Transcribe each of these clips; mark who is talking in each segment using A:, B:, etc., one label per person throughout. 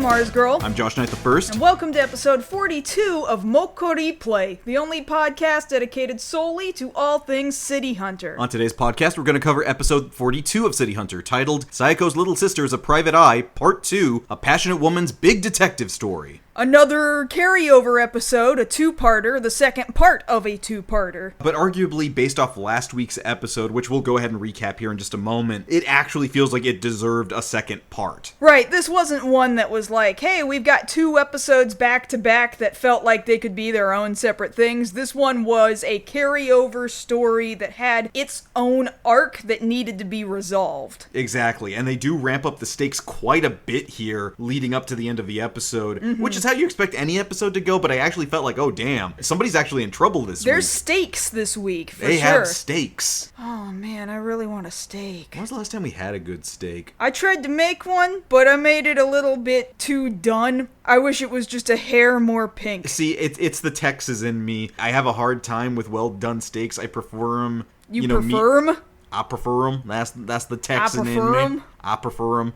A: MarzGurl.
B: I'm JoshKnightTheFirst.
A: And welcome to episode 42 of MokkoriPlay, the only podcast dedicated solely to all things City Hunter.
B: On today's podcast, we're going to cover episode 42 of City Hunter, titled Saiko's Little Sister is a Private Eye, Part 2, A Passionate Woman's Big Detective Story.
A: Another carryover episode, a two-parter, the second part of a two-parter.
B: But arguably, based off last week's episode, which we'll go ahead and recap here in just a moment, it actually feels like it deserved a second part.
A: Right, this wasn't one that was like, hey, we've got two episodes back-to-back that felt like they could be their own separate things. This one was a carryover story that had its own arc that needed to be resolved.
B: Exactly, and they do ramp up the stakes quite a bit here, leading up to the end of the episode, which is how you expect any episode to go, but I actually felt like, oh damn, somebody's actually in trouble this week.
A: There's stakes this week, for sure.
B: They have stakes.
A: Oh man, I really want a steak.
B: When was the last time we had a good steak?
A: I tried to make one, but I made it a little bit too done. I wish it was just a hair more pink.
B: See, it's the Texas in me. I have a hard time with well-done steaks. I prefer them.
A: You prefer them?
B: I prefer them. That's the Texan in me. I prefer them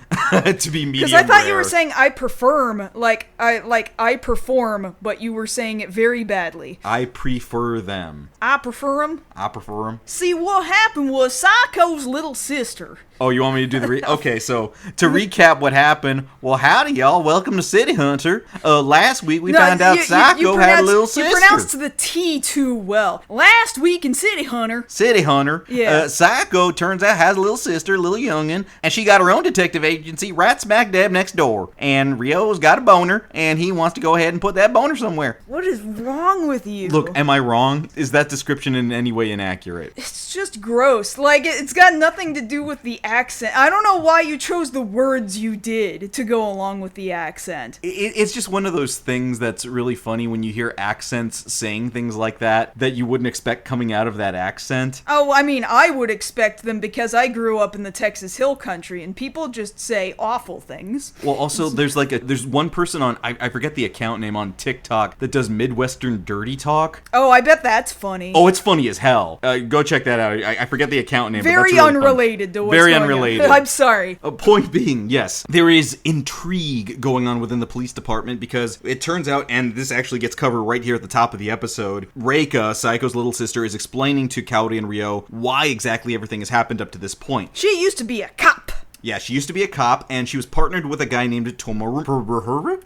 B: to be medium
A: Because I thought
B: rare.
A: you were saying I perform, like I perform, but you were saying it very badly.
B: I prefer them.
A: I prefer them.
B: I prefer them.
A: See, what happened was Saiko's little sister.
B: Oh, you want me to do the Okay, so to recap what happened, well, howdy, y'all. Welcome to City Hunter. Last week we found out Saiko had a little sister.
A: You pronounced the T too well. Last week in City Hunter.
B: Yeah. Saiko, turns out, has a little sister, a little youngin', and she got her own detective agency right smack dab next door. And Ryo's got a boner, and he wants to go ahead and put that boner somewhere.
A: What is wrong with you?
B: Look, am I wrong? Is that description in any way inaccurate?
A: It's just gross. Like, it's got nothing to do with the accent. I don't know why you chose the words you did to go along with the accent.
B: It's just one of those things that's really funny when you hear accents saying things like that you wouldn't expect coming out of that accent.
A: Oh, I mean, I would expect them because I grew up in the Texas Hill Country and people just say awful things.
B: Well, also, there's one person on, I forget the account name on TikTok that does Midwestern dirty talk.
A: Oh, I bet that's funny.
B: Oh, it's funny as hell. Go check that out. I forget the account name.
A: Very
B: but that's really
A: unrelated to what's
B: Very
A: going
B: unrelated.
A: on. I'm sorry.
B: Point being, yes, there is intrigue going on within the police department because it turns out, and this actually gets covered right here at the top of the episode, Reika, Saiko's little sister, is explaining to Kaori and Ryo why exactly everything has happened up to this point.
A: She used to be a cop.
B: Yeah, she used to be a cop, and she was partnered with a guy named Tomohiro.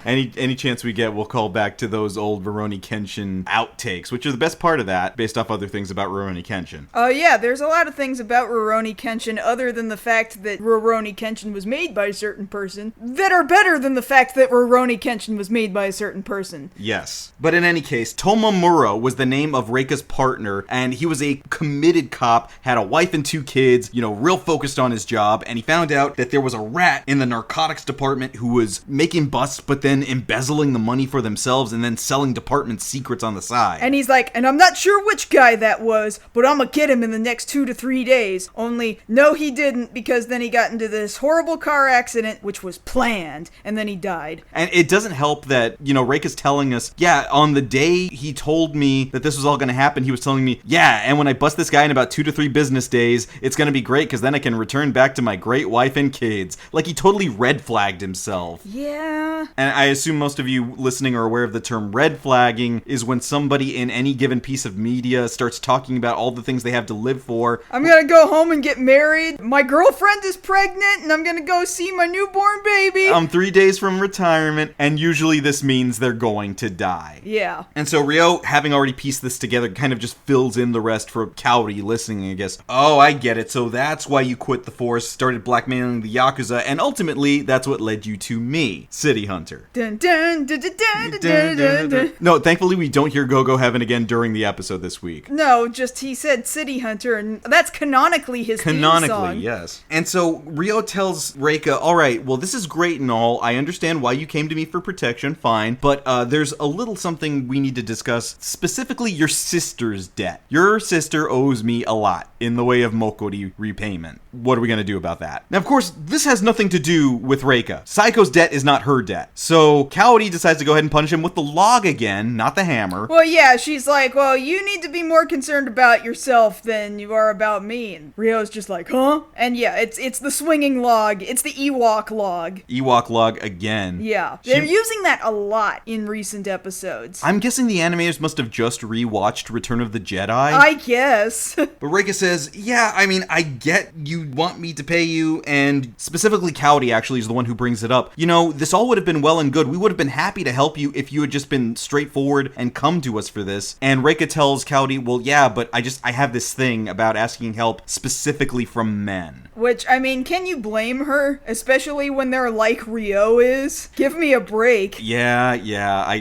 B: Any chance we get, we'll call back to those old Rurouni Kenshin outtakes, which are the best part of that, based off other things about Rurouni Kenshin.
A: Yeah, there's a lot of things about Rurouni Kenshin, other than the fact that Rurouni Kenshin was made by a certain person, that are better than the fact that Rurouni Kenshin was made by a certain person.
B: Yes. But in any case, Tomomuro was the name of Reika's partner, and he was a committed cop, had a wife and 2 kids, real focused on his job, and he found out that there was a rat in the narcotics department who was making busts, but then embezzling the money for themselves and then selling department secrets on the side.
A: And he's like, and I'm not sure which guy that was, but I'm gonna get him in the next 2 to 3 days. Only, no he didn't, because then he got into this horrible car accident, which was planned, and then he died.
B: And it doesn't help that, Reika's telling us, yeah, on the day he told me that this was all gonna happen, he was telling me, yeah, and when I bust this guy in about 2 to 3 business days, it's gonna be great, because then I can return back to my great wife and kids. Like, he totally red flagged himself.
A: Yeah.
B: And I assume most of you listening are aware of the term red flagging is when somebody in any given piece of media starts talking about all the things they have to live for.
A: I'm gonna go home and get married. My girlfriend is pregnant and I'm gonna go see my newborn baby.
B: I'm 3 days from retirement, and usually this means they're going to die.
A: Yeah.
B: And so Ryo, having already pieced this together, kind of just fills in the rest for Kaori listening, I guess. Oh, I get it. So that's why you quit the force, started blackmailing the Yakuza, and ultimately that's what led you to me, City Hunter.
A: Dun, dun, dun, dun, dun, dun, dun, dun.
B: No, thankfully we don't hear Go-Go Heaven again during the episode this week.
A: No, just he said City Hunter, and that's canonically his theme song.
B: Canonically, yes. And so Ryo tells Reika, all right, well, this is great and all. I understand why you came to me for protection, fine. But there's a little something we need to discuss, specifically your sister's debt. Your sister owes me a lot in the way of Mokkori repayment. What are we going to do about that? Now, of course, this has nothing to do with Reika. Saiko's debt is not her debt. So So Coyote decides to go ahead and punish him with the log again, not the hammer.
A: Well, yeah, she's like, well, you need to be more concerned about yourself than you are about me. And Ryo's just like, huh? And yeah, it's the swinging log. It's the Ewok log.
B: Ewok log again.
A: Yeah. They're using that a lot in recent episodes.
B: I'm guessing the animators must have just rewatched Return of the Jedi.
A: I guess.
B: But Reika says, yeah, I mean, I get you want me to pay you, and specifically Coyote actually is the one who brings it up. You know, this all would have been well and good. We would have been happy to help you if you had just been straightforward and come to us for this. And Reika tells Coyote, well, yeah, but I have this thing about asking help specifically from men.
A: Which, I mean, can you blame her? Especially when they're like Ryo is? Give me a break.
B: Yeah,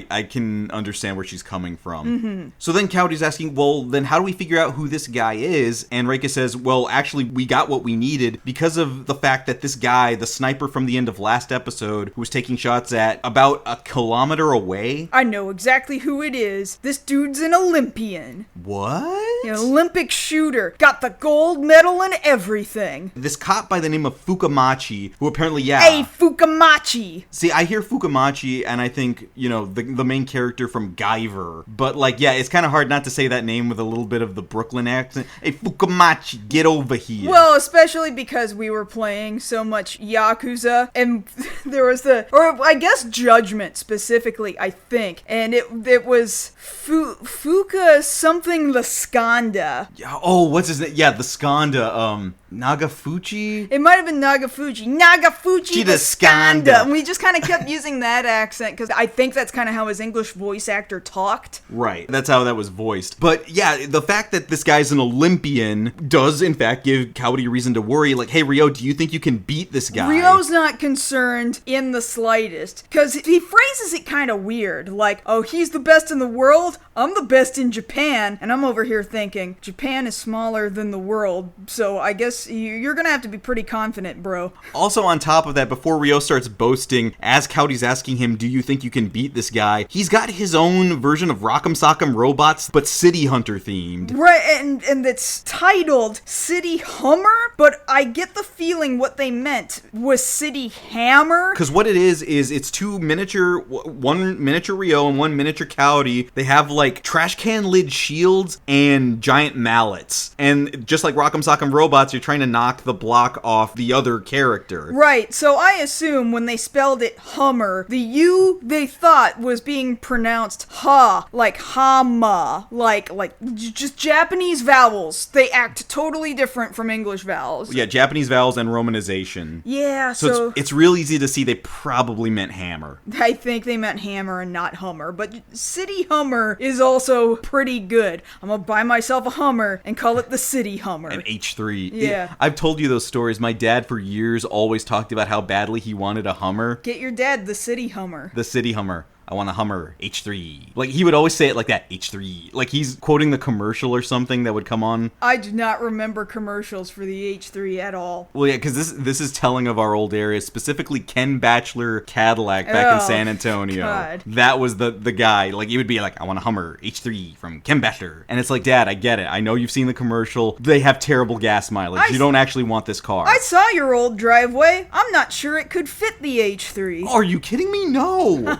B: I can understand where she's coming from. So then Coyote's asking, well, then how do we figure out who this guy is? And Reika says, well, actually, we got what we needed because of the fact that this guy, the sniper from the end of last episode, who was taking shots at about a kilometer away.
A: I know exactly who it is. This dude's an Olympian.
B: What?
A: An Olympic shooter. Got the gold medal and everything.
B: This cop by the name of Fukamachi, who apparently,
A: Hey, Fukamachi!
B: See, I hear Fukamachi and I think, you know, the main character from Guyver. But, like, yeah, it's kind of hard not to say that name with a little bit of the Brooklyn accent. Hey, Fukamachi, get over here.
A: Well, especially because we were playing so much Yakuza, and there was or I guess Judgment specifically, I think. And it was Fuka something Laskanda.
B: Oh, what's his name? Yeah, the Skanda, Nagafuchi?
A: It might have been Nagafuchi. Nagafuchi the Skanda. And we just kind of kept using that accent because I think that's kind of how his English voice actor talked.
B: Right. That's how that was voiced. But yeah, the fact that this guy's an Olympian does in fact give Coyote a reason to worry. Like, hey, Ryo, do you think you can beat this guy?
A: Ryo's not concerned in the slightest because he phrases it kind of weird. Like, oh, he's the best in the world. I'm the best in Japan. And I'm over here thinking, Japan is smaller than the world. So I guess you're gonna have to be pretty confident, bro.
B: Also, on top of that, before Ryo starts boasting, as Coyote's asking him, do you think you can beat this guy? He's got his own version of Rock'em Sock'em Robots, but City Hunter themed.
A: Right, and it's titled City Hummer, but I get the feeling what they meant was City Hammer.
B: Because what it is it's one miniature Ryo and one miniature Coyote. They have like trash can lid shields and giant mallets. And just like Rock'em Sock'em Robots, you're trying to knock the block off the other character.
A: Right, so I assume when they spelled it Hummer, the U they thought was being pronounced ha, like hama, like just Japanese vowels. They act totally different from English vowels.
B: Yeah, Japanese vowels and romanization.
A: Yeah,
B: so it's real easy to see they probably meant hammer.
A: I think they meant hammer and not Hummer, but City Hummer is also pretty good. I'm gonna buy myself a Hummer and call it the City Hummer.
B: An H3.
A: Yeah.
B: I've told you those stories. My dad for years always talked about how badly he wanted a Hummer.
A: Get your dad the City Hummer.
B: The City Hummer. I want a Hummer, H3. Like, he would always say it like that, H3. Like, he's quoting the commercial or something that would come on.
A: I do not remember commercials for the H3 at all.
B: Well, yeah, because this is telling of our old area, specifically Ken Batchelor Cadillac back in San Antonio.
A: God.
B: That was the guy. Like, he would be like, I want a Hummer, H3 from Ken Batchelor. And it's like, Dad, I get it. I know you've seen the commercial. They have terrible gas mileage. You don't actually want this car.
A: I saw your old driveway. I'm not sure it could fit the H3.
B: Are you kidding me? No.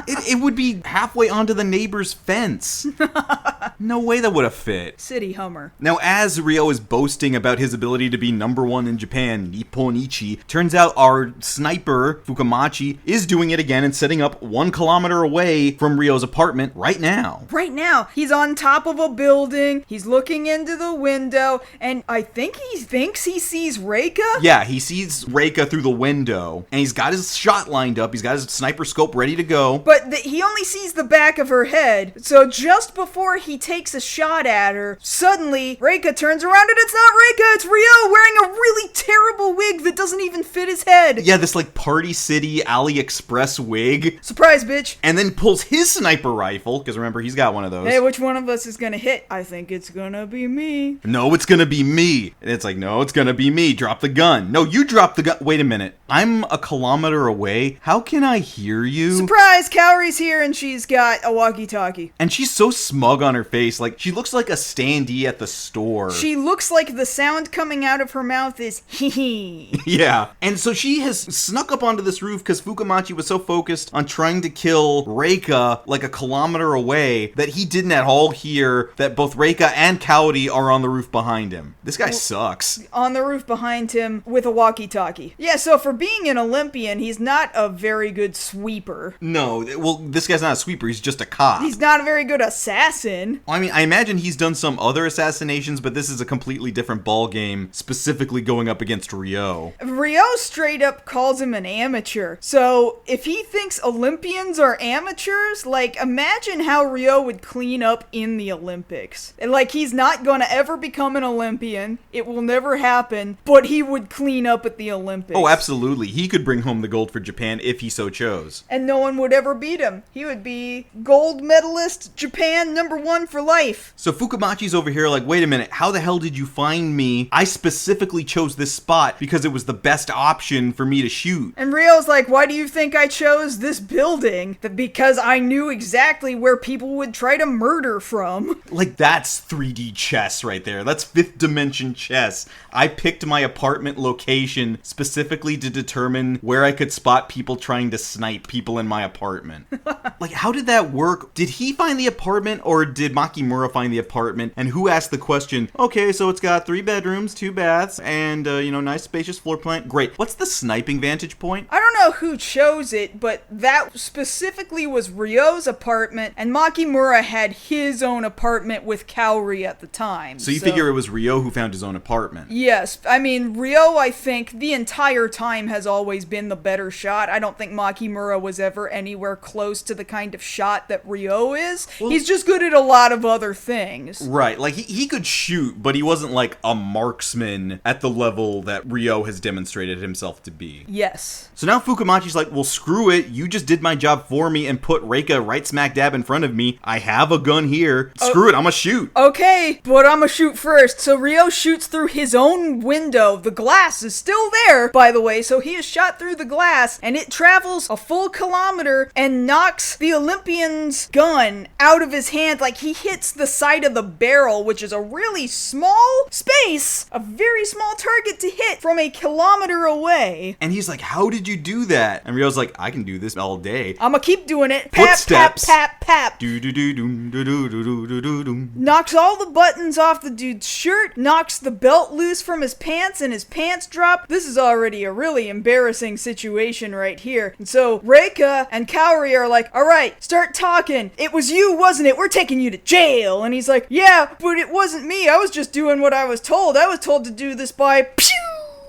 B: It would be halfway onto the neighbor's fence. No way that would have fit.
A: City Hummer.
B: Now, as Ryo is boasting about his ability to be #1 in Japan, Nipponichi, turns out our sniper, Fukamachi, is doing it again and setting up 1 kilometer away from Ryo's apartment right now.
A: Right now. He's on top of a building. He's looking into the window, and I think he thinks he sees Reika?
B: Yeah, he sees Reika through the window, and he's got his shot lined up. He's got his sniper scope ready to go.
A: But he only sees the back of her head. So just before he takes a shot at her, suddenly Reika turns around and it's not Reika, it's Ryo wearing a really terrible wig that doesn't even fit his head.
B: Yeah, this like Party City AliExpress wig.
A: Surprise, bitch.
B: And then pulls his sniper rifle, because remember, he's got one of those.
A: Hey, which one of us is gonna hit? I think it's gonna be me.
B: No, it's gonna be me. And it's like, no, it's gonna be me. Drop the gun. No, you drop the gun. Wait a minute. I'm a kilometer away. How can I hear you?
A: Surprise, Cowrie's here and she's got a walkie-talkie.
B: And she's so smug on her face. face. Like, she looks like a standee at the store.
A: She looks like the sound coming out of her mouth is hee.
B: Yeah. And so she has snuck up onto this roof because Fukamachi was so focused on trying to kill Reika like a kilometer away that he didn't at all hear that both Reika and Kaori are on the roof behind him. This guy sucks.
A: On the roof behind him with a walkie-talkie. Yeah, so for being an Olympian, he's not a very good sweeper.
B: No, well, this guy's not a sweeper. He's just a cop.
A: He's not a very good assassin.
B: I mean, I imagine he's done some other assassinations, but this is a completely different ball game, specifically going up against Ryo.
A: Ryo straight up calls him an amateur. So if he thinks Olympians are amateurs, like, imagine how Ryo would clean up in the Olympics. And, like, he's not gonna ever become an Olympian. It will never happen, but he would clean up at the Olympics.
B: Oh, absolutely. He could bring home the gold for Japan if he so chose.
A: And no one would ever beat him. He would be gold medalist, Japan #1 for life.
B: So Fukamachi's over here like, wait a minute, how the hell did you find me? I specifically chose this spot because it was the best option for me to shoot.
A: And Ryo's like, why do you think I chose this building? Because I knew exactly where people would try to murder from.
B: Like, that's 3D chess right there. That's 5th dimension chess. I picked my apartment location specifically to determine where I could spot people trying to snipe people in my apartment. Like, how did that work? Did he find the apartment or did Makimura find the apartment? And who asked the question, okay, so it's got 3 bedrooms, 2 baths, and, nice spacious floor plan. Great. What's the sniping vantage point?
A: I don't know who chose it, but that specifically was Ryo's apartment, and Makimura had his own apartment with Kaori at the time.
B: So you figure it was Ryo who found his own apartment?
A: Yes. I mean, Ryo, I think, the entire time has always been the better shot. I don't think Makimura was ever anywhere close to the kind of shot that Ryo is. Well, he's just good at a lot of other things.
B: Right. Like, he could shoot, but he wasn't like a marksman at the level that Ryo has demonstrated himself to be.
A: Yes.
B: So now Fukamachi's like, well, screw it. You just did my job for me and put Reika right smack dab in front of me. I have a gun here. Screw it. I'm gonna shoot.
A: Okay, but I'm gonna shoot first. So Ryo shoots through his own window. The glass is still there, by the way. So he is shot through the glass and it travels a full kilometer and knocks the Olympian's gun out of his hand. Like, he hits the side of the barrel, which is a really small space, a very small target to hit from a kilometer away.
B: And he's like, how did you do that? And Ryo's like, I can do this all day.
A: I'm gonna keep doing it. Pap,
B: Footsteps.
A: pap, pap, pap.
B: Do-do-do-doom-do-do-do-do-do-doom.
A: Knocks all the buttons off the dude's shirt, knocks the belt loose from his pants, and his pants drop. This is already a really embarrassing situation right here. And so Reika and Kaori are like, alright, start talking. It was you, wasn't it? We're taking you to jail. And he's like, yeah, but it wasn't me. I was just doing what I was told. I was told to do this by pew!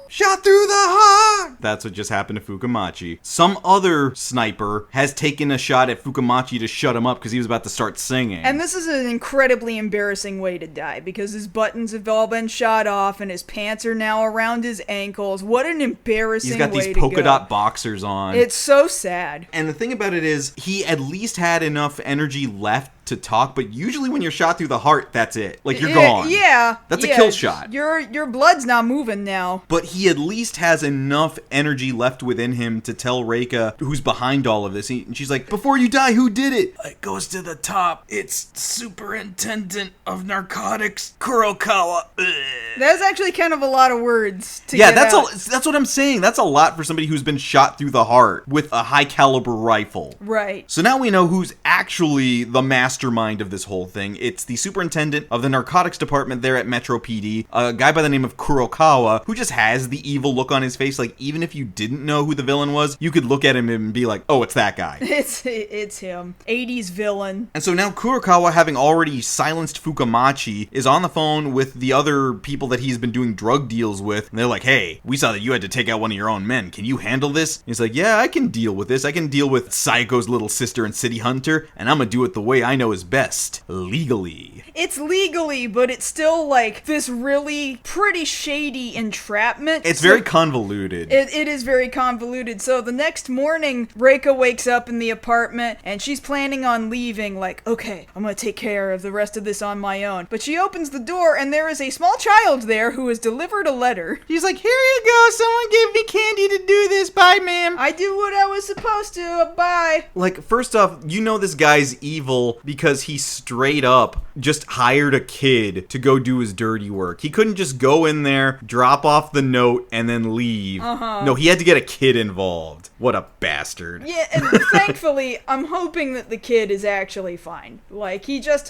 B: Shot through the heart! That's what just happened to Fukamachi. Some other sniper has taken a shot at Fukamachi to shut him up because he was about to start singing.
A: And this is an incredibly embarrassing way to die because his buttons have all been shot off and his pants are now around his ankles. What an embarrassing way to go.
B: He's got these polka dot boxers on.
A: It's so sad.
B: And the thing about it is, he at least had enough energy left to talk, but usually when you're shot through the heart, that's it. Like, you're gone.
A: Yeah.
B: That's a kill shot.
A: Your blood's not moving now.
B: But he at least has enough energy left within him to tell Reika, who's behind all of this. And she's like, before you die, who did it? It goes to the top. It's Superintendent of Narcotics, Kurokawa.
A: That's actually kind of a lot of words to
B: get
A: out.
B: That's what I'm saying. That's a lot for somebody who's been shot through the heart with a high caliber rifle.
A: Right.
B: So now we know who's actually the mastermind of this whole thing. It's the superintendent of the narcotics department there at Metro PD, a guy by the name of Kurokawa, who just has the evil look on his face. Like, even if you didn't know who the villain was, you could look at him and be like, oh, it's that guy.
A: It's him. 80s villain.
B: And so now Kurokawa, having already silenced Fukamachi, is on the phone with the other people that he's been doing drug deals with. And they're like, hey, we saw that you had to take out one of your own men. Can you handle this? And he's like, yeah, I can deal with this. I can deal with Saiko's little sister and City Hunter, and I'm gonna do it the way I know is best. Legally.
A: It's legally, but it's still like this really pretty shady entrapment.
B: It's very convoluted.
A: It is very convoluted. So the next morning, Reika wakes up in the apartment and she's planning on leaving, like, okay, I'm gonna take care of the rest of this on my own. But she opens the door and there is a small child there who has delivered a letter.
B: She's like, here you go, someone gave me candy to do this, bye ma'am.
A: I did what I was supposed to, bye.
B: Like, first off, you know this guy's evil because he straight up just hired a kid to go do his dirty work. He couldn't just go in there, drop off the note, and then leave. No, he had to get a kid involved. What a bastard.
A: Yeah, and thankfully, I'm hoping that the kid is actually fine. Like,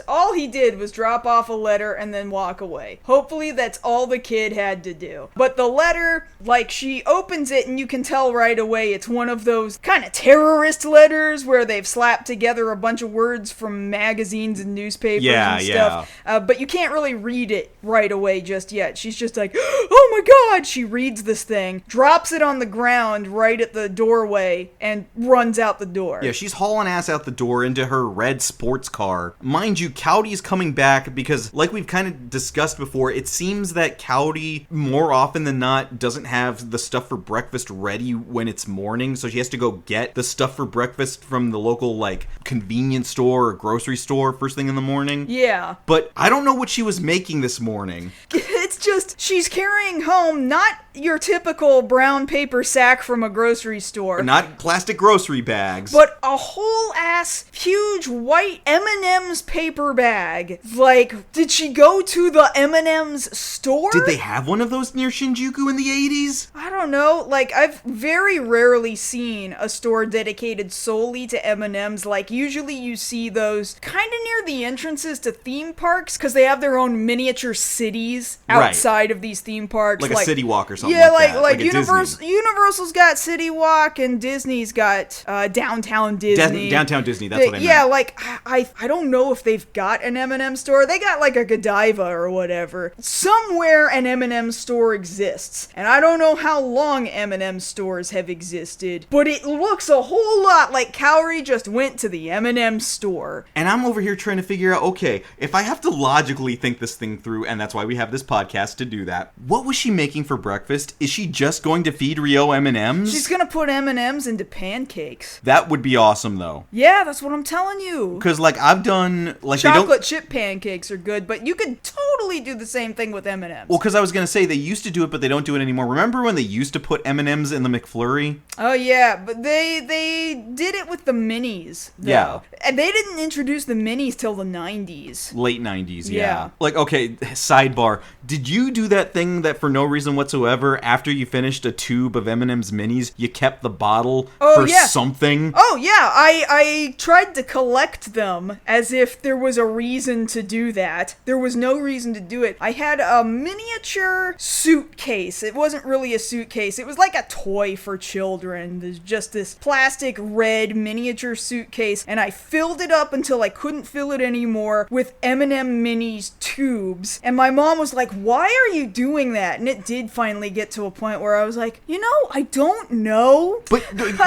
A: all he did was drop off a letter and then walk away. Hopefully that's all the kid had to do. But the letter, like, she opens it and you can tell right away it's one of those kind of terrorist letters where they've slapped together a bunch of words from magazines and newspapers and stuff. But you can't really read it right away just yet. She's just like, oh my god! She reads this thing, drops it on the ground right at the doorway, and runs out the door.
B: Yeah, she's hauling ass out the door into her red sports car. Mind you, Cowdy's coming back because, like we've kind of discussed before, it seems that Cowdy, more often than not, doesn't have the stuff for breakfast ready when it's morning, so she has to go get the stuff for breakfast from the local, like, convenience store or grocery store first thing in the morning.
A: Yeah.
B: But I don't know what she was making this morning.
A: It's just, she's carrying home not your typical brown paper sack from a grocery store.
B: Not plastic grocery bags.
A: But a whole ass, huge white M&M's paper bag. Like, did she go to the M&M's store?
B: Did they have one of those near Shinjuku in the 80s?
A: I don't know. Like, I've very rarely seen a store dedicated solely to M&M's. Like, usually you see those kind of near the entrances to theme parks because they have their own miniature cities outside of these theme parks.
B: Like a City Walk or something
A: yeah,
B: like that.
A: Like Universal's got City Walk and Disney's got Downtown Disney.
B: Downtown Disney, that's what I meant.
A: Yeah, like, I don't know if they've got an M&M store. They got like a Godiva or whatever. Somewhere an M&M store exists. And I don't know how long M&M stores have existed, but it looks a whole lot like Cowrie just went to the M&M store.
B: And I'm over here trying to figure out, okay, if I have to logically think this thing through, and that's why we have this podcast to do that, what was she making for breakfast? Is she just going to feed Rio M&Ms?
A: She's gonna put M&Ms into pancakes.
B: That would be awesome, though.
A: Yeah, that's what I'm telling you.
B: Because, like, I've done, like,
A: chocolate chip pancakes are good, but you could totally do the same thing with M&Ms.
B: Well, because I was gonna say, they used to do it, but they don't do it anymore. Remember when they used to put M&Ms in the McFlurry?
A: Oh, yeah, but they did it with the minis, though.
B: Yeah.
A: And they didn't introduce the minis till the 90s.
B: Late 90s, yeah. Like, okay, sidebar. Did you do that thing that for no reason whatsoever, after you finished a tube of M&M's minis, you kept the bottle for something?
A: Oh, yeah. I tried to collect them as if there was a reason to do that. There was no reason to do it. I had a miniature suitcase. It wasn't really a suitcase. It was like a toy for children. There's just this plastic red miniature suitcase, and I filled it up until I couldn't fill it anymore with M&M Minis tubes. And my mom was like, why are you doing that? And it did finally get to a point where I was like, I don't know.
B: But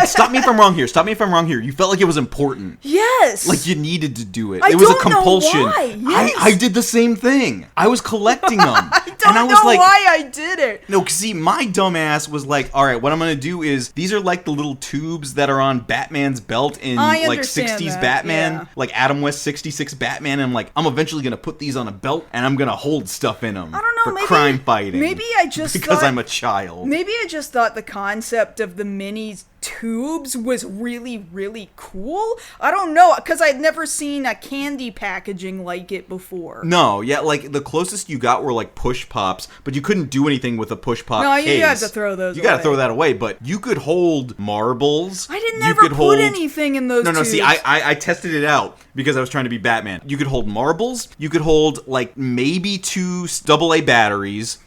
B: stop me if I'm wrong here. You felt like it was important.
A: Yes.
B: Like you needed to do it. It was a compulsion.
A: Know why. Yes.
B: I did the same thing. I was collecting them.
A: I don't know why I did it.
B: No, because see, my dumb ass was like, all right, what I'm going to do is, these are like the little tubes that are on Batman's belt in like 60s Batman, like Adam West 66 Batman. And I'm like, I'm eventually going to put these on a belt and I'm going to hold stuff in them.
A: I don't know,
B: for crime fighting.
A: Maybe I just
B: because I'm a child.
A: Maybe I just thought the concept of the minis tubes was really, really cool. I don't know, because I'd never seen a candy packaging like it before.
B: No, yeah, like the closest you got were like push pops, but you couldn't do anything with a push pop case.
A: No, you had to throw those away.
B: You gotta throw that away, but you could hold marbles.
A: I didn't ever put anything in those tubes.
B: No, see, I tested it out because I was trying to be Batman. You could hold marbles, you could hold like maybe 2 AA batteries.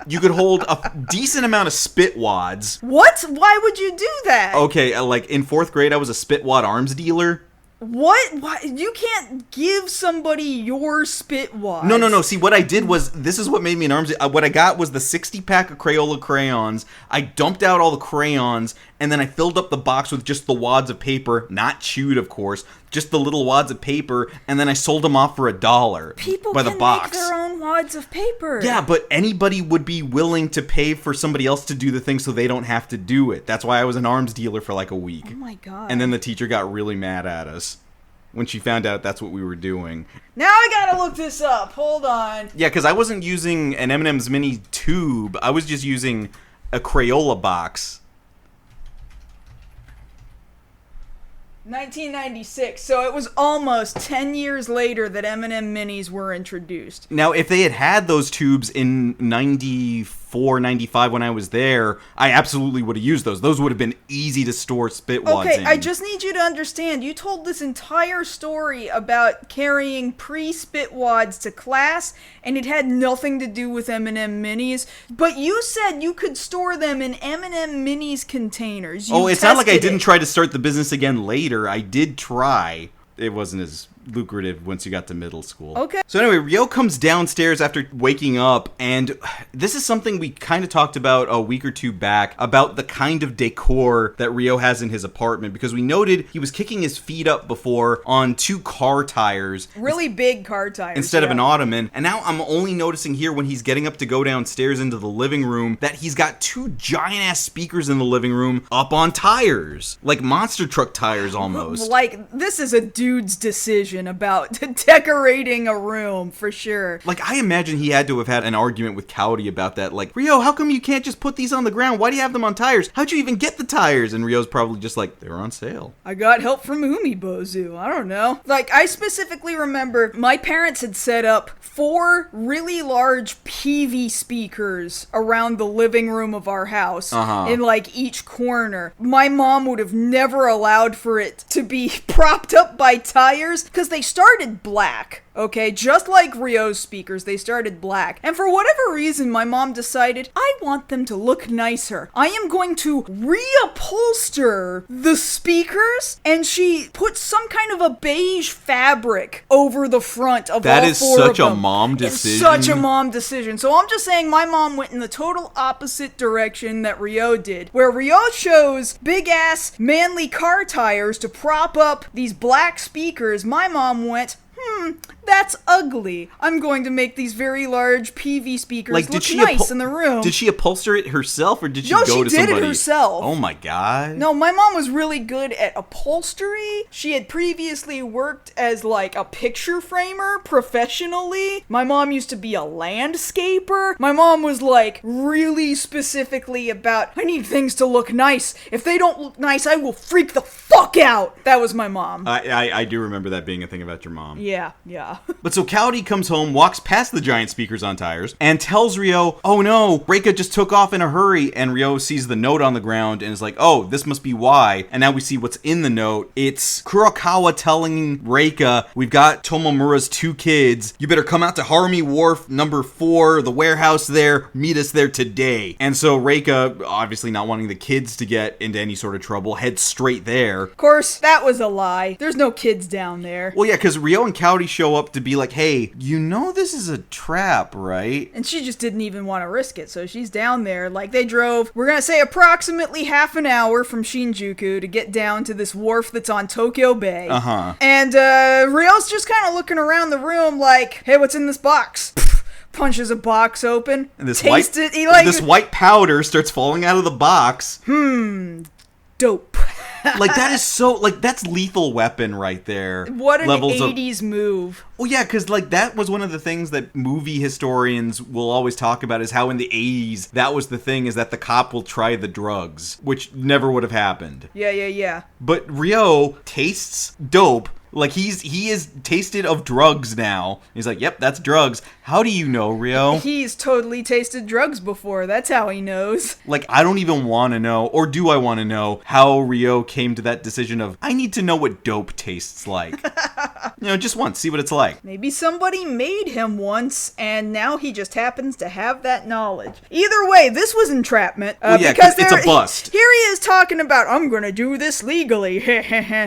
B: You could hold a decent amount of spit wads.
A: What? Why would you do that?
B: Okay, like in 4th grade, I was a spit wad arms dealer.
A: What? Why? You can't give somebody your spit wads.
B: No. See, what I did was, this is what made me an arms. What I got was the 60-pack of Crayola crayons. I dumped out all the crayons, and then I filled up the box with just the wads of paper, not chewed, of course, just the little wads of paper, and then I sold them off for $1
A: People
B: by the
A: can
B: box.
A: Make their own wads of paper.
B: Yeah, but anybody would be willing to pay for somebody else to do the thing so they don't have to do it. That's why I was an arms dealer for like a week.
A: Oh my god.
B: And then the teacher got really mad at us when she found out that's what we were doing.
A: Now I gotta look this up. Hold on.
B: Yeah, because I wasn't using an M&M's mini tube. I was just using a Crayola box.
A: 1996, so it was almost 10 years later that M&M Minis were introduced.
B: Now, if they had those tubes in 94, 95 when I was there, I absolutely would have used those. Those would have been easy to store spitwads in.
A: Okay, I just need you to understand, you told this entire story about carrying pre-spitwads to class, and it had nothing to do with M&M Minis, but you said you could store them in M&M Minis containers.
B: It's not like I didn't try to start the business again later. I did try. It wasn't as lucrative once you got to middle school.
A: Okay.
B: So anyway, Ryo comes downstairs after waking up, and this is something we kind of talked about a week or two back, about the kind of decor that Ryo has in his apartment, because we noted he was kicking his feet up before on 2 car tires.
A: Really big car tires.
B: Instead of an ottoman. And now I'm only noticing here when he's getting up to go downstairs into the living room that he's got 2 giant-ass speakers in the living room up on tires. Like monster truck tires almost.
A: Like, this is a dude's decision about decorating a room, for sure.
B: Like, I imagine he had to have had an argument with Cowdy about that. Like, Ryo, how come you can't just put these on the ground? Why do you have them on tires? How'd you even get the tires? And Ryo's probably just like, they were on sale.
A: I got help from Umibozu. I don't know. Like, I specifically remember my parents had set up 4 really large PV speakers around the living room of our house in, like, each corner. My mom would have never allowed for it to be propped up by tires, because they started black. Okay, just like Ryo's speakers, they started black. And for whatever reason, my mom decided, I want them to look nicer. I am going to reupholster the speakers, and she put some kind of a beige fabric over the front of all 4 of them.
B: That is such a mom decision.
A: It's such a mom decision. So I'm just saying my mom went in the total opposite direction that Ryo did, where Ryo chose big-ass manly car tires to prop up these black speakers. My mom went, that's ugly. I'm going to make these very large PV speakers look nice in the room.
B: Did she upholster it herself, or did she go to somebody?
A: No, she did it herself.
B: Oh my god.
A: No, my mom was really good at upholstery. She had previously worked as, like, a picture framer professionally. My mom used to be a landscaper. My mom was, like, really specifically about, I need things to look nice. If they don't look nice, I will freak the fuck out. That was my mom.
B: I do remember that being a thing about your mom.
A: Yeah.
B: But so Cowdy comes home, walks past the giant speakers on tires, and tells Ryo, oh no, Reika just took off in a hurry. And Ryo sees the note on the ground and is like, oh, this must be why. And now we see what's in the note. It's Kurokawa telling Reika, we've got Tomomura's 2 kids. You better come out to Harumi Wharf number 4, the warehouse there. Meet us there today. And so Reika, obviously not wanting the kids to get into any sort of trouble, heads straight there.
A: Of course, that was a lie. There's no kids down there.
B: Well, yeah, because Ryo and Cowdy show up to be like, hey, you know this is a trap, right?
A: And she just didn't even want to risk it, so she's down there. Like, they drove, we're gonna say approximately half an hour from Shinjuku to get down to this wharf that's on Tokyo Bay. And Ryo's just kind of looking around the room like, hey, what's in this box? Punches a box open.
B: And this white powder starts falling out of the box.
A: Dope.
B: Like, that is so, like, that's Lethal Weapon right there.
A: What an 80s move.
B: Well, yeah, because, like, that was one of the things that movie historians will always talk about, is how in the 80s, that was the thing, is that the cop will try the drugs, which never would have happened.
A: Yeah.
B: But Ryo tastes dope. Like, he is tasted of drugs now. He's like, yep, that's drugs. How do you know, Ryo?
A: He's totally tasted drugs before. That's how he knows.
B: Like, I don't even want to know, or do I want to know, how Ryo came to that decision of, I need to know what dope tastes like. You know, just once, see what it's like.
A: Maybe somebody made him once, and now he just happens to have that knowledge. Either way, this was entrapment.
B: Well, yeah, because it's a bust.
A: Here he is talking about, I'm gonna do this legally.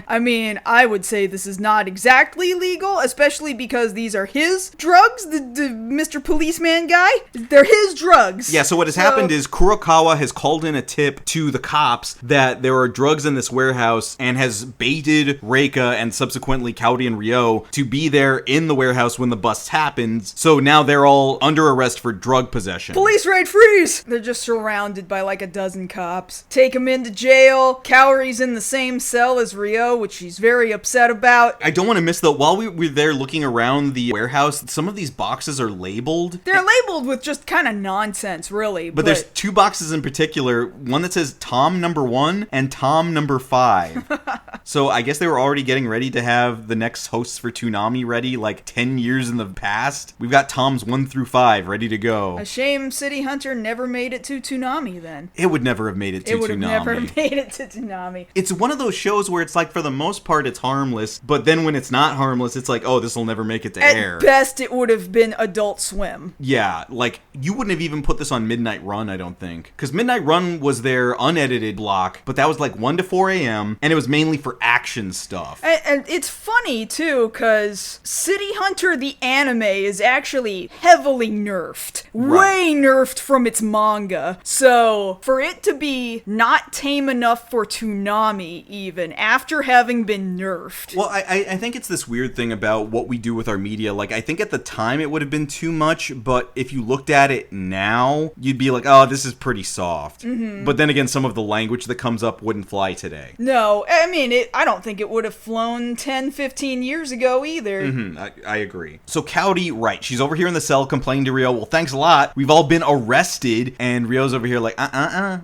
A: I mean, I would say this is not exactly legal, especially because these are his drugs, the Mr. Policeman guy. They're his drugs.
B: Yeah, so what has happened is Kurokawa has called in a tip to the cops that there are drugs in this warehouse and has baited Reika and subsequently Cowdy and Ryo Sayako to be there in the warehouse when the bust happens. So now they're all under arrest for drug possession.
A: Police raid, freeze! They're just surrounded by like a dozen cops. Take him into jail. Kaori's in the same cell as Ryo, which she's very upset about.
B: I don't want to miss though, while we were there looking around the warehouse, some of these boxes are labeled.
A: They're labeled with just kind of nonsense, really.
B: But there's two boxes in particular, one that says Tom number 1 and Tom number 5. So I guess they were already getting ready to have the next hosts for Toonami ready, like 10 years in the past. We've got Toms 1 through 5 ready to go.
A: A shame City Hunter never made it to Toonami then.
B: It would never have made it to Toonami.
A: It would have never made it to Toonami.
B: It's one of those shows where it's like, for the most part, it's harmless, but then when it's not harmless, it's like, oh, this will never make it to air.
A: At best, it would have been Adult Swim.
B: Yeah, like, you wouldn't have even put this on Midnight Run, I don't think. Because Midnight Run was their unedited block, but that was like 1 to 4 a.m., and it was mainly for action stuff.
A: And it's funny, too, because City Hunter the anime is actually heavily nerfed.
B: Right.
A: Way nerfed from its manga. So, for it to be not tame enough for Toonami, even, after having been nerfed.
B: Well, I think it's this weird thing about what we do with our media. Like, I think at the time it would have been too much, but if you looked at it now, you'd be like, oh, this is pretty soft. Mm-hmm. But then again, some of the language that comes up wouldn't fly today.
A: No, I mean, I don't think it would have flown 10, 15 years ago either.
B: Mm-hmm, I agree. So Kaori, right, she's over here in the cell complaining to Ryo, well, thanks a lot, we've all been arrested, and Ryo's over here like,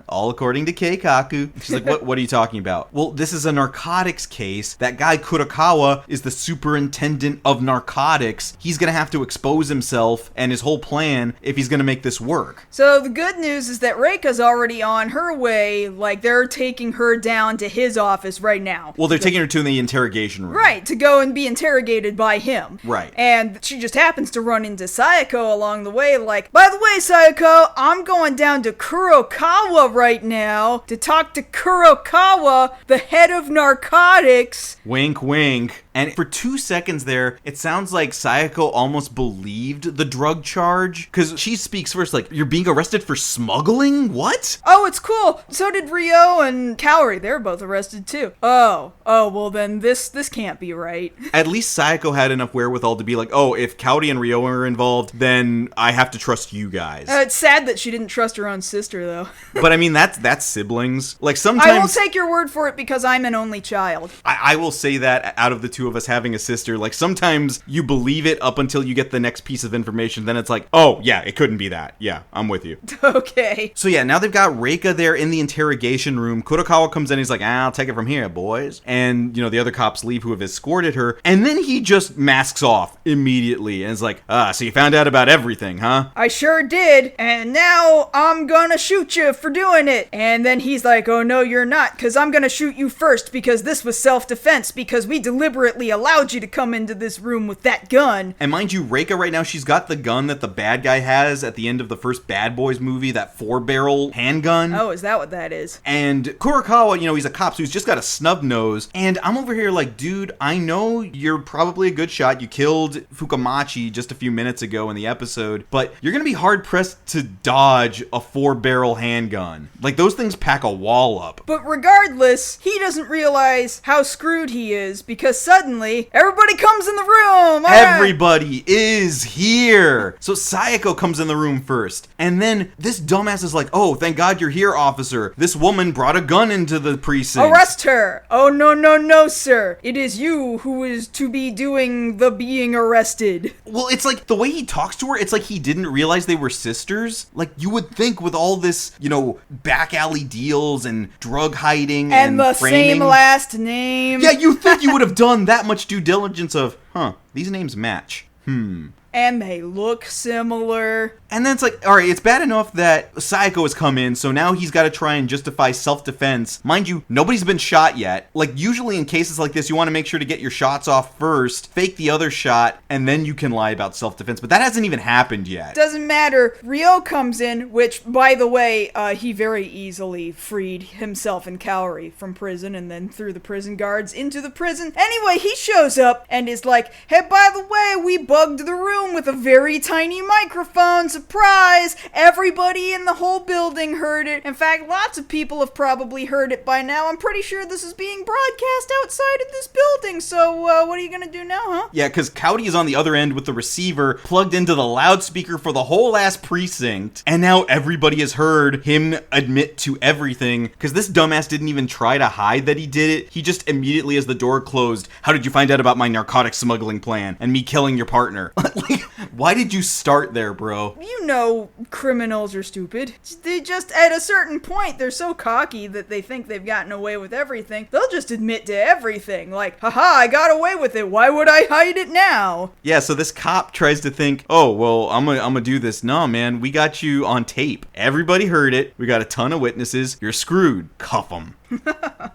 B: all according to Keikaku. She's like, what are you talking about? Well, this is a narcotics case. That guy Kurokawa is the superintendent of narcotics. He's gonna have to expose himself and his whole plan if he's gonna make this work.
A: So the good news is that Reika's already on her way, like they're taking her down to his office right now.
B: Well, they're taking her to the interrogation room.
A: Right, to go and be interrogated by him.
B: Right.
A: And she just happens to run into Sayako along the way, like, by the way, Sayako, I'm going down to Kurokawa right now to talk to Kurokawa, the head of narcotics.
B: Wink, wink. And for 2 seconds there, it sounds like Sayako almost believed the drug charge. Because she speaks first like, you're being arrested for smuggling? What?
A: Oh, it's cool. So did Ryo and Kaori. They were both arrested too. Oh, well then this can't be right.
B: At least Sayako had enough wherewithal to be like, oh, if Kaori and Ryo are involved, then I have to trust you guys.
A: It's sad that she didn't trust her own sister, though.
B: But I mean, that's siblings. Like sometimes...
A: I will take your word for it because I'm an only child.
B: I will say that out of the two of us having a sister, like sometimes you believe it up until you get the next piece of information, then it's like, oh yeah, it couldn't be that. Yeah, I'm with you.
A: Okay.
B: So yeah, now they've got Reika there in the interrogation room. Kurokawa comes in, he's like, I'll take it from here, boys. And, the other cops leave who have escorted her, and then he just masks off immediately and is like, so you found out about everything, huh?
A: I sure did, and now I'm gonna shoot you for doing it. And then he's like, oh no, you're not, because I'm gonna shoot you first because this was self-defense because we deliberately allowed you to come into this room with that gun.
B: And mind you, Reika right now, she's got the gun that the bad guy has at the end of the first Bad Boys movie, that 4-barrel handgun.
A: Oh, is that what that is?
B: And Kurokawa, he's a cop, so he's just got a snub nose. And I'm over here like, dude, I know you're probably a good shot. You killed Fukamachi just a few minutes ago in the episode, but you're gonna be hard-pressed to dodge a 4-barrel handgun. Like, those things pack a wall up.
A: But regardless, he doesn't realize how screwed he is because suddenly, everybody comes in the room!
B: Everybody is here! So Sayako comes in the room first, and then this dumbass is like, oh, thank God you're here, officer. This woman brought a gun into the precinct.
A: Arrest her! Oh, no, sir. It is you who is to be doing the being arrested.
B: Well, it's like, the way he talks to her, it's like he didn't realize they were sisters. Like, you would think with all this, back alley deals and drug hiding and
A: the
B: framing,
A: same last name.
B: Yeah, you think you would have done that much due diligence of, these names match.
A: And they look similar.
B: And then it's like, all right, it's bad enough that Sayako has come in, so now he's got to try and justify self-defense. Mind you, nobody's been shot yet. Like, usually in cases like this, you want to make sure to get your shots off first, fake the other shot, and then you can lie about self-defense. But that hasn't even happened yet.
A: Doesn't matter. Ryo comes in, which, by the way, he very easily freed himself and Kaori from prison and then threw the prison guards into the prison. Anyway, he shows up and is like, hey, by the way, we bugged the room room with a very tiny microphone. Surprise! Everybody in the whole building heard it. In fact, lots of people have probably heard it by now. I'm pretty sure this is being broadcast outside of this building. So, what are you gonna do now, huh?
B: Yeah, because Cowdy is on the other end with the receiver plugged into the loudspeaker for the whole ass precinct. And now everybody has heard him admit to everything, because this dumbass didn't even try to hide that he did it. He just immediately, as the door closed, how did you find out about my narcotic smuggling plan and me killing your partner? Like, why did you start there, bro?
A: You know criminals are stupid. They just, at a certain point, they're so cocky that they think they've gotten away with everything. They'll just admit to everything. Like, haha, I got away with it. Why would I hide it now?
B: Yeah, so this cop tries to think, oh, well, I'm gonna do this. No, man, we got you on tape. Everybody heard it. We got a ton of witnesses. You're screwed. Cuff them.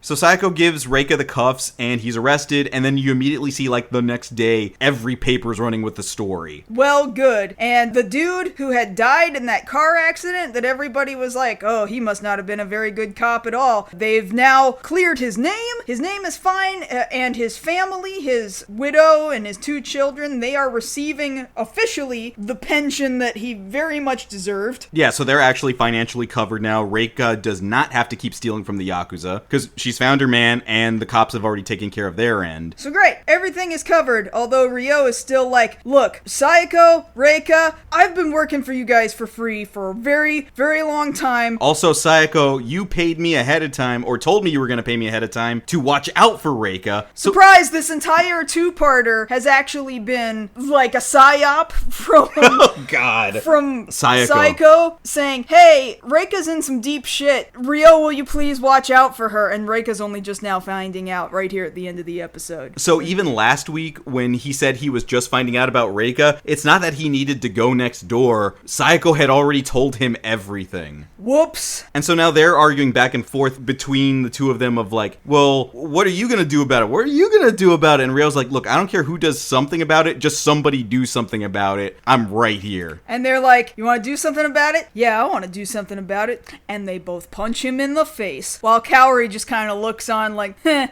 B: So Sayako gives Reika the cuffs and he's arrested, and then you immediately see, like, the next day, every paper's running with the story.
A: Well, good. And the dude who had died in that car accident that everybody was like, oh, he must not have been a very good cop at all. They've now cleared his name. His name is fine, and his family, his widow and his 2 children, they are receiving officially the pension that he very much deserved.
B: Yeah, so they're actually financially covered now. Reika does not have to keep stealing from the Yakuza, because she's found her man, and the cops have already taken care of their end.
A: So great, everything is covered, although Ryo is still like, look, Sayako, Reika, I've been working for you guys for free for a very, very long time.
B: Also, Sayako, you paid me ahead of time, or told me you were going to pay me ahead of time, to watch out for Reika. So
A: surprise, this entire 2-parter has actually been like a psyop from
B: oh god,
A: from
B: Sayako
A: saying, hey, Reika's in some deep shit. Ryo, will you please watch out for her? And Reika's only just now finding out right here at the end of the episode.
B: So even last week when he said he was just finding out about Reika, it's not that he needed to go next door. Sayako had already told him everything.
A: Whoops.
B: And so now they're arguing back and forth between the two of them of like, well, what are you gonna do about it? What are you gonna do about it? And Ryo's like, look, I don't care who does something about it, just somebody do something about it. I'm right here.
A: And they're like, you want to do something about it? Yeah, I want to do something about it. And they both punch him in the face, while Kaori just kind of looks on like, heh.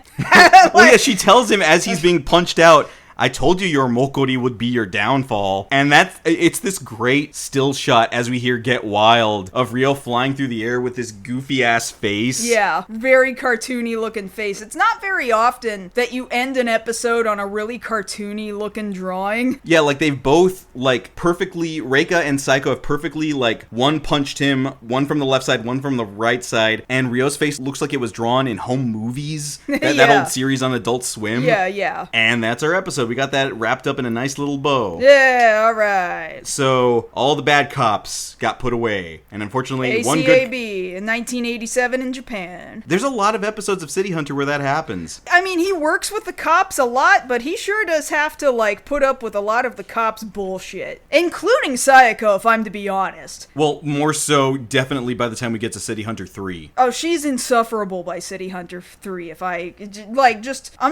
B: Well, yeah, she tells him as he's being punched out, I told you your Mokkori would be your downfall. And it's this great still shot as we hear Get Wild of Ryo flying through the air with this goofy ass face.
A: Yeah, very cartoony looking face. It's not very often that you end an episode on a really cartoony looking drawing.
B: Yeah, like they've both like perfectly, Reika and Sayako have perfectly like one punched him, one from the left side, one from the right side, and Ryo's face looks like it was drawn in Home Movies, that old series on Adult Swim.
A: Yeah.
B: And that's our episode. We got that wrapped up in a nice little bow.
A: Yeah, alright.
B: So, all the bad cops got put away. And unfortunately, one good...
A: ACAB in 1987 in Japan.
B: There's a lot of episodes of City Hunter where that happens.
A: I mean, he works with the cops a lot, but he sure does have to, like, put up with a lot of the cops' bullshit. Including Sayako, if I'm to be honest.
B: Well, more so, definitely by the time we get to City Hunter 3.
A: Oh, she's insufferable by City Hunter 3. I'm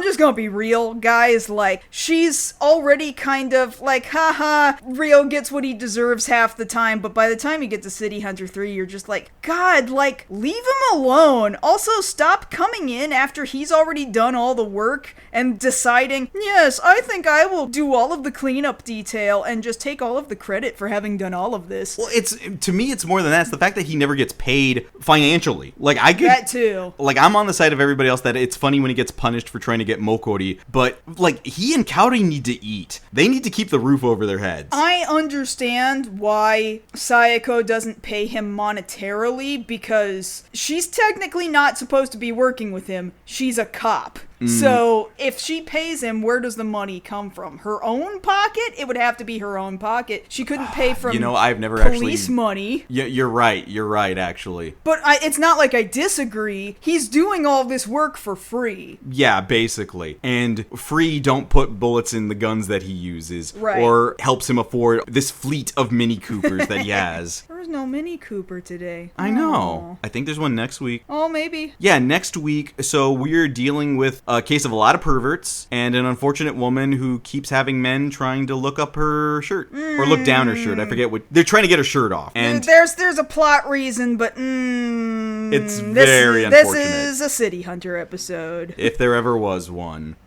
A: just gonna be real, guys. Like, she's already kind of like, haha, Ryo gets what he deserves half the time, but by the time you get to City Hunter 3, you're just like, God, like, leave him alone. Also, stop coming in after he's already done all the work and deciding, yes, I think I will do all of the cleanup detail and just take all of the credit for having done all of this.
B: Well, to me, it's more than that. It's the fact that he never gets paid financially. Like, I could...
A: That too.
B: Like, I'm on the side of everybody else that it's funny when he gets punished for trying to get Mokkori, but, like, he and Kaori need to eat. They need to keep the roof over their heads.
A: I understand why Sayako doesn't pay him monetarily, because she's technically not supposed to be working with him. She's a cop. So, if she pays him, where does the money come from? Her own pocket? It would have to be her own pocket. She couldn't pay from
B: I've never
A: police money.
B: Yeah, you're right, actually.
A: But it's not like I disagree. He's doing all this work for free.
B: Yeah, basically. And free don't put bullets in the guns that he uses.
A: Right.
B: Or helps him afford this fleet of Mini Coopers that he has.
A: Or was no Mini Cooper today.
B: I know. I think there's one next week.
A: Oh, maybe.
B: Yeah, next week. So we're dealing with a case of a lot of perverts and an unfortunate woman who keeps having men trying to look up her shirt or look down her shirt. I forget what they're trying to get her shirt off. And
A: there's a plot reason, but
B: it's very unfortunate.
A: This is a City Hunter episode.
B: If there ever was one.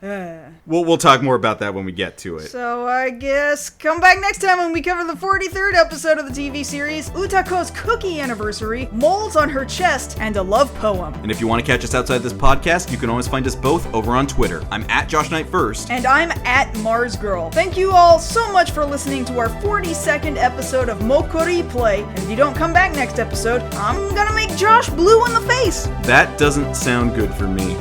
B: We'll talk more about that when we get to it.
A: So I guess come back next time when we cover the 43rd episode of the TV series, Utako's cookie anniversary, moles on her chest, and a love poem.
B: And if you want to catch us outside this podcast, you can always find us both over on Twitter. I'm at JoshKnightFirst.
A: And I'm at MarzGurl. Thank you all so much for listening to our 42nd episode of MokkoriPlay. And if you don't come back next episode, I'm gonna make Josh blue in the face.
B: That doesn't sound good for me.